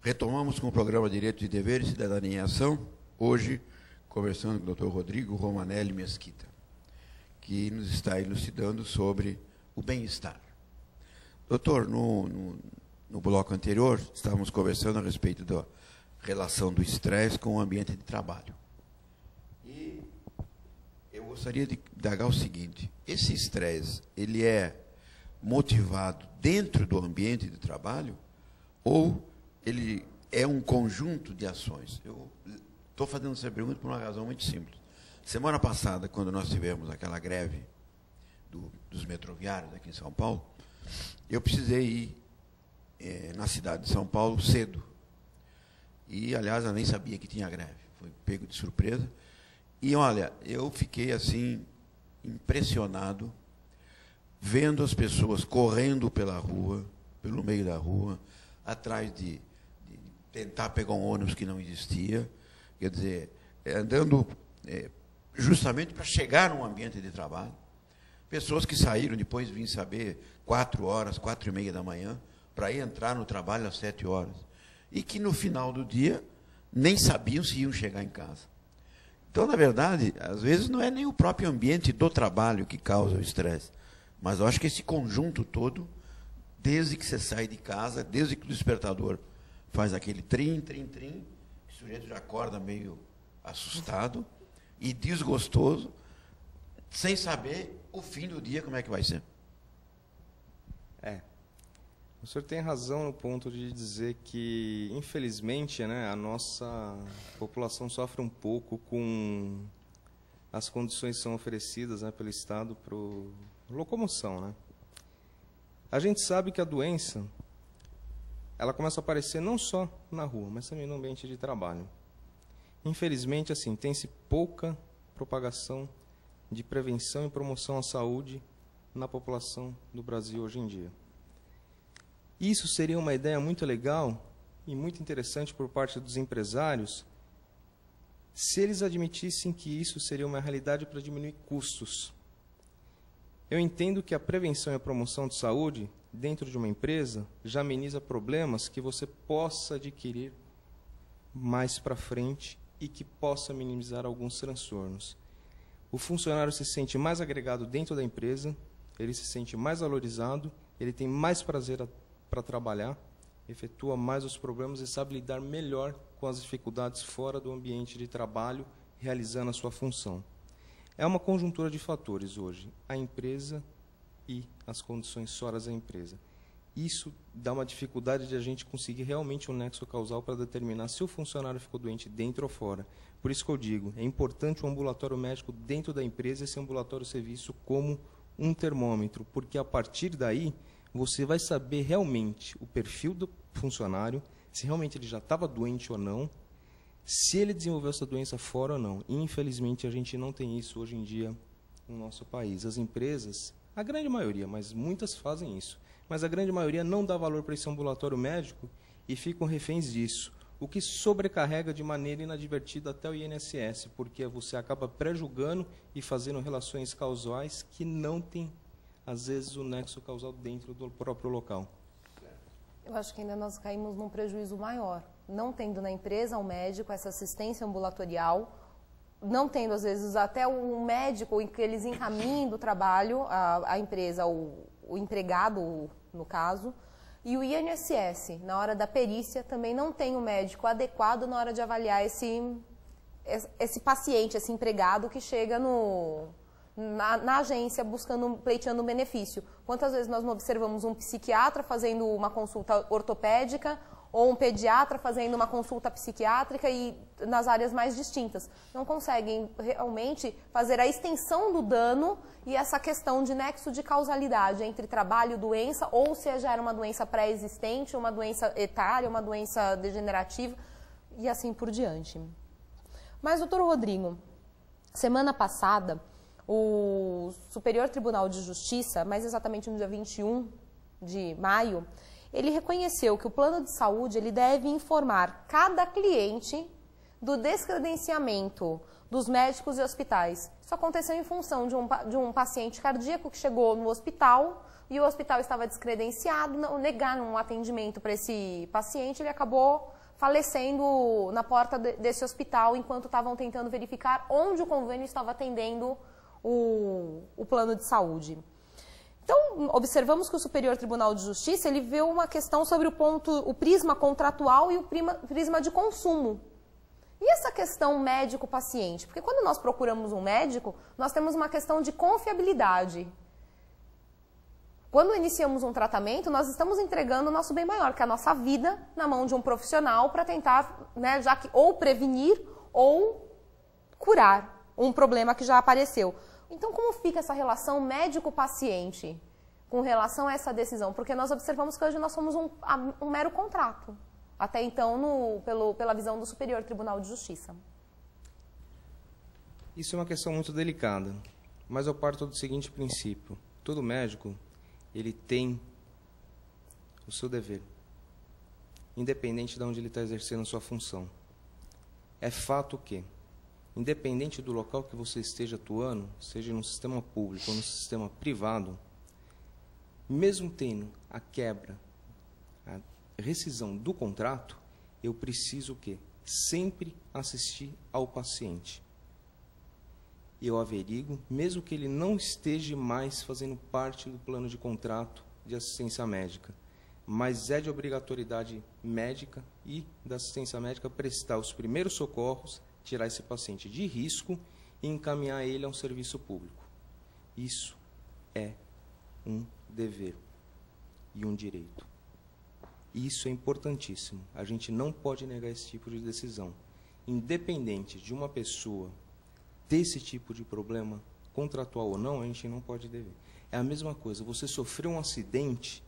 Retomamos com o programa Direito e Dever e Cidadania em Ação, hoje conversando com o Dr. Rodrigo Romanelli Mesquita, que nos está elucidando sobre o bem-estar. Doutor, no bloco anterior, estávamos conversando a respeito da relação do estresse com o ambiente de trabalho. E eu gostaria de indagar o seguinte: esse estresse, ele é motivado dentro do ambiente de trabalho ou ele é um conjunto de ações? Eu estou fazendo essa pergunta por uma razão muito simples. Semana passada, quando nós tivemos aquela greve dos metroviários aqui em São Paulo, eu precisei ir na cidade de São Paulo cedo. E, aliás, eu nem sabia que tinha greve. Fui pego de surpresa. E, olha, eu fiquei, assim, impressionado, vendo as pessoas correndo pela rua, pelo meio da rua, atrás de tentar pegar um ônibus que não existia, quer dizer, andando justamente para chegar num ambiente de trabalho. Pessoas que saíram, depois vim saber, 4 horas, 4h30 da manhã, para ir entrar no trabalho às 7 horas. E que no final do dia nem sabiam se iam chegar em casa. Então, na verdade, às vezes não é nem o próprio ambiente do trabalho que causa o estresse, mas eu acho que esse conjunto todo, desde que você sai de casa, desde que o despertador faz aquele trim, trim, trim, o sujeito já acorda meio assustado e desgostoso, sem saber o fim do dia como é que vai ser. O senhor tem razão no ponto de dizer que, infelizmente, né, a nossa população sofre um pouco com as condições que são oferecidas, né, pelo Estado para locomoção, né? A gente sabe que a doença, ela começa a aparecer não só na rua, mas também no ambiente de trabalho. Infelizmente, assim, tem-se pouca propagação de prevenção e promoção à saúde na população do Brasil hoje em dia. Isso seria uma ideia muito legal e muito interessante por parte dos empresários, se eles admitissem que isso seria uma realidade para diminuir custos. Eu entendo que a prevenção e a promoção de saúde dentro de uma empresa já ameniza problemas que você possa adquirir mais para frente e que possa minimizar alguns transtornos. O funcionário se sente mais agregado dentro da empresa, ele se sente mais valorizado, ele tem mais prazer para trabalhar, efetua mais os problemas e sabe lidar melhor com as dificuldades fora do ambiente de trabalho, realizando a sua função. É uma conjuntura de fatores hoje, a empresa e as condições fora da empresa. Isso dá uma dificuldade de a gente conseguir realmente um nexo causal para determinar se o funcionário ficou doente dentro ou fora. Por isso que eu digo, é importante o ambulatório médico dentro da empresa, esse ambulatório ser visto como um termômetro, porque a partir daí você vai saber realmente o perfil do funcionário, se realmente ele já estava doente ou não, se ele desenvolveu essa doença fora ou não. E, infelizmente, a gente não tem isso hoje em dia no nosso país. As empresas, a grande maioria, mas muitas fazem isso, mas a grande maioria não dá valor para esse ambulatório médico e ficam reféns disso, o que sobrecarrega de maneira inadvertida até o INSS, porque você acaba pré-julgando e fazendo relações causais que não tem, às vezes, o nexo causal dentro do próprio local. Eu acho que ainda nós caímos num prejuízo maior, não tendo na empresa um médico, essa assistência ambulatorial, não tendo, às vezes, até um médico em que eles encaminhem do trabalho, a empresa, o empregado, no caso, e o INSS, na hora da perícia, também não tem um médico adequado na hora de avaliar esse paciente, esse empregado que chega na agência pleiteando um benefício. Quantas vezes nós não observamos um psiquiatra fazendo uma consulta ortopédica ou um pediatra fazendo uma consulta psiquiátrica e nas áreas mais distintas. Não conseguem realmente fazer a extensão do dano e essa questão de nexo de causalidade entre trabalho e doença, ou se já era uma doença pré-existente, uma doença etária, uma doença degenerativa e assim por diante. Mas, doutor Rodrigo, semana passada, o Superior Tribunal de Justiça, mais exatamente no dia 21 de maio, ele reconheceu que o plano de saúde ele deve informar cada cliente do descredenciamento dos médicos e hospitais. Isso aconteceu em função de um paciente cardíaco que chegou no hospital e o hospital estava descredenciado, negaram um atendimento para esse paciente, ele acabou falecendo na porta desse hospital enquanto estavam tentando verificar onde o convênio estava atendendo o plano de saúde. Então, observamos que o Superior Tribunal de Justiça ele vê uma questão sobre o prisma contratual e o prisma de consumo. E essa questão médico-paciente? Porque quando nós procuramos um médico, nós temos uma questão de confiabilidade. Quando iniciamos um tratamento, nós estamos entregando o nosso bem maior, que é a nossa vida, na mão de um profissional para tentar, né, ou prevenir ou curar um problema que já apareceu. Então, como fica essa relação médico-paciente com relação a essa decisão? Porque nós observamos que hoje nós somos um mero contrato, até então pela visão do Superior Tribunal de Justiça. Isso é uma questão muito delicada, mas eu parto do seguinte princípio. Todo médico, ele tem o seu dever, independente de onde ele está exercendo a sua função. É fato que, independente do local que você esteja atuando, seja no sistema público ou no sistema privado, mesmo tendo a quebra, a rescisão do contrato, eu preciso o quê? Sempre assistir ao paciente. Eu averigo, mesmo que ele não esteja mais fazendo parte do plano de contrato de assistência médica, mas é de obrigatoriedade médica e da assistência médica prestar os primeiros socorros, tirar esse paciente de risco e encaminhar ele a um serviço público. Isso é um dever e um direito. Isso é importantíssimo. A gente não pode negar esse tipo de decisão. Independente de uma pessoa ter esse tipo de problema, contratual ou não, a gente não pode dever. É a mesma coisa, você sofreu um acidente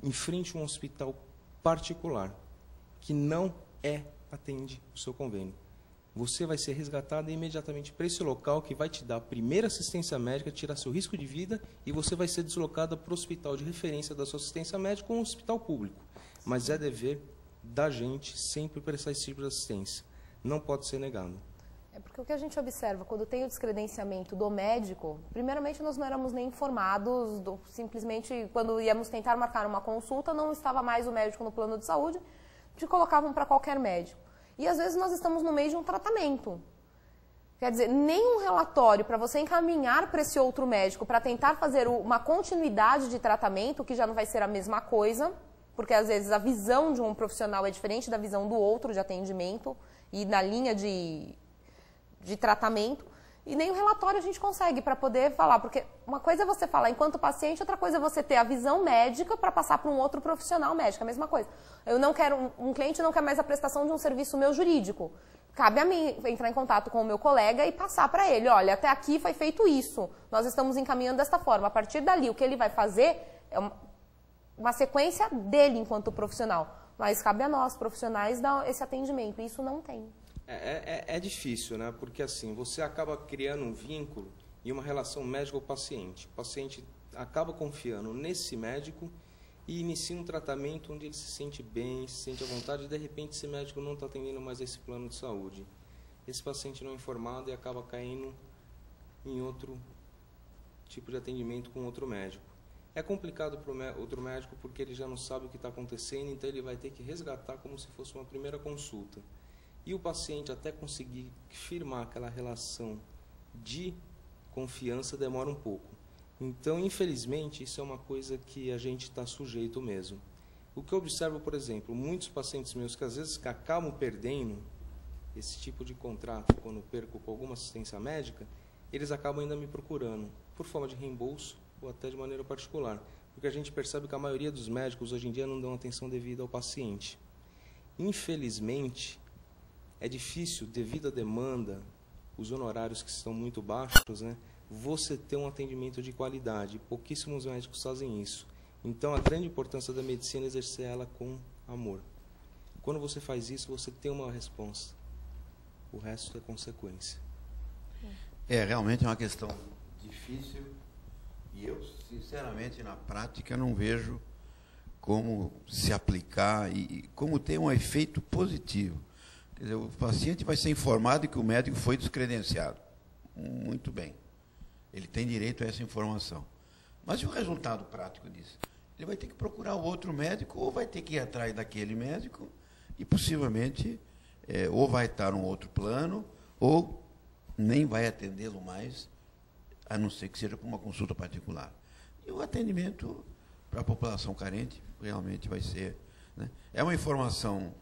em frente a um hospital particular, que não atende o seu convênio. Você vai ser resgatado imediatamente para esse local que vai te dar a primeira assistência médica, tirar seu risco de vida, e você vai ser deslocado para o hospital de referência da sua assistência médica ou um hospital público. Mas é dever da gente sempre prestar esse tipo de assistência. Não pode ser negado. É porque o que a gente observa, quando tem o descredenciamento do médico, primeiramente nós não éramos nem informados, simplesmente quando íamos tentar marcar uma consulta, não estava mais o médico no plano de saúde, te colocavam para qualquer médico. E às vezes nós estamos no meio de um tratamento. Quer dizer, nem um relatório para você encaminhar para esse outro médico para tentar fazer uma continuidade de tratamento, que já não vai ser a mesma coisa, porque às vezes a visão de um profissional é diferente da visão do outro de atendimento e na linha de tratamento, e nem o relatório a gente consegue para poder falar, porque uma coisa é você falar enquanto paciente, outra coisa é você ter a visão médica para passar para um outro profissional médico, a mesma coisa. Eu não quero, um cliente não quer mais a prestação de um serviço meu jurídico, cabe a mim entrar em contato com o meu colega e passar para ele, olha, até aqui foi feito isso, nós estamos encaminhando desta forma, a partir dali o que ele vai fazer é uma sequência dele enquanto profissional, mas cabe a nós, profissionais, dar esse atendimento, e isso não tem. É difícil, né? Porque assim, você acaba criando um vínculo e uma relação médico-paciente. O paciente acaba confiando nesse médico e inicia um tratamento onde ele se sente bem, se sente à vontade, e de repente esse médico não está atendendo mais esse plano de saúde. Esse paciente não é informado e acaba caindo em outro tipo de atendimento com outro médico. É complicado para o outro médico porque ele já não sabe o que está acontecendo, então ele vai ter que resgatar como se fosse uma primeira consulta. E o paciente, até conseguir firmar aquela relação de confiança, demora um pouco. Então, infelizmente, isso é uma coisa que a gente está sujeito mesmo. O que eu observo, por exemplo, muitos pacientes meus que às vezes acabam perdendo esse tipo de contrato, quando perco com alguma assistência médica, eles acabam ainda me procurando, por forma de reembolso ou até de maneira particular. Porque a gente percebe que a maioria dos médicos hoje em dia não dão atenção devida ao paciente. Infelizmente, é difícil, devido à demanda, os honorários que estão muito baixos, né, você ter um atendimento de qualidade. Pouquíssimos médicos fazem isso. Então, a grande importância da medicina é exercer ela com amor. Quando você faz isso, você tem uma resposta. O resto é consequência. Realmente é uma questão difícil e eu, sinceramente, na prática, não vejo como se aplicar e como ter um efeito positivo. Quer dizer, o paciente vai ser informado que o médico foi descredenciado. Muito bem. Ele tem direito a essa informação. Mas e o resultado prático disso? Ele vai ter que procurar outro médico ou vai ter que ir atrás daquele médico e possivelmente ou vai estar num outro plano ou nem vai atendê-lo mais, a não ser que seja por uma consulta particular. E o atendimento para a população carente realmente vai ser... Né? É uma informação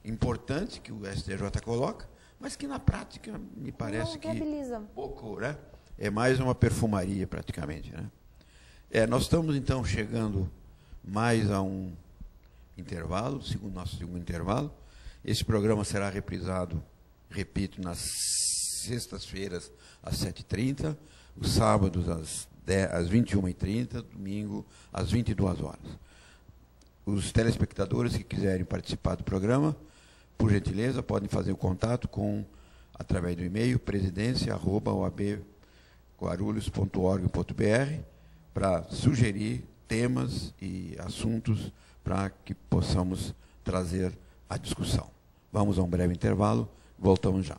importante que o STJ coloca, mas que na prática me parece não que viabiliza. pouco, né? É mais uma perfumaria praticamente, né? Nós estamos então chegando mais a um intervalo, nosso segundo intervalo. Esse programa será reprisado, repito, nas sextas-feiras às 7h30, os sábados às 21h30, domingo às 22 horas. Os telespectadores que quiserem participar do programa, por gentileza, podem fazer o contato através do e-mail presidência@oabguarulhos.org.br para sugerir temas e assuntos para que possamos trazer a discussão. Vamos a um breve intervalo, voltamos já.